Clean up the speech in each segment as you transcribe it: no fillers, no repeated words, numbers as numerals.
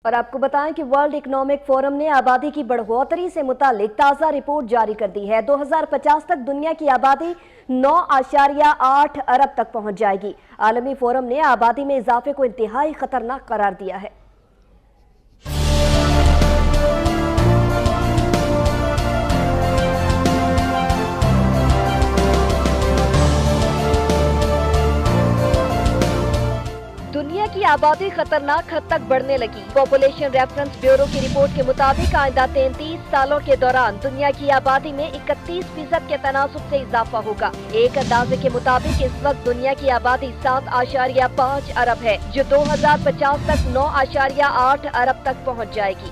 और आपको बताएं कि वर्ल्ड इकोनॉमिक फोरम ने आबादी की बढ़ोतरी से मुतालिक ताजा रिपोर्ट जारी कर दी है। 2050 तक दुनिया की आबादी 9.8 अरब तक पहुंच जाएगी। आलमी फोरम ने आबादी में इजाफे को इंतहाई खतरनाक करार दिया है। दुनिया की आबादी खतरनाक हद तक बढ़ने लगी। पॉपुलेशन रेफरेंस ब्यूरो की रिपोर्ट के मुताबिक आइंदा 33 सालों के दौरान दुनिया की आबादी में 31% के तनासुब से इजाफा होगा। एक अंदाजे के मुताबिक इस वक्त दुनिया की आबादी 7.5 अरब है, जो 2050 तक 9.8 अरब तक पहुँच जाएगी।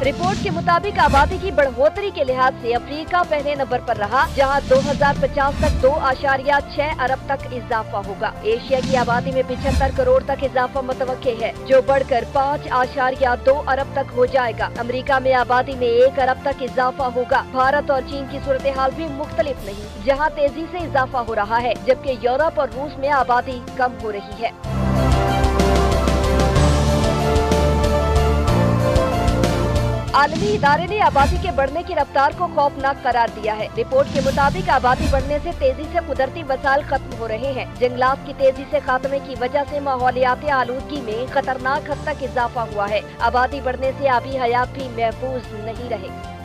रिपोर्ट के मुताबिक आबादी की बढ़ोतरी के लिहाज से अफ्रीका पहले नंबर पर रहा, जहां 2050 तक 2.6 अरब तक इजाफा होगा। एशिया की आबादी में 75 करोड़ तक इजाफा मुतवक्के है, जो बढ़कर 5.2 अरब तक हो जाएगा। अमेरिका में आबादी में 1 अरब तक इजाफा होगा। भारत और चीन की सूरत हाल भी मुख्तलिफ नहीं, जहाँ तेजी से इजाफा हो रहा है, जबकि यूरोप और रूस में आबादी कम हो रही है। आलमी इदारे ने आबादी के बढ़ने की रफ्तार को खौफनाक करार दिया है। रिपोर्ट के मुताबिक आबादी बढ़ने से तेजी से कुदरती वसाइल खत्म हो रहे हैं। जंगलात की तेजी से खात्मे की वजह से माहौलियाती आलूदगी में खतरनाक हद तक इजाफा हुआ है। आबादी बढ़ने से आबी हयात भी महफूज नहीं रहे।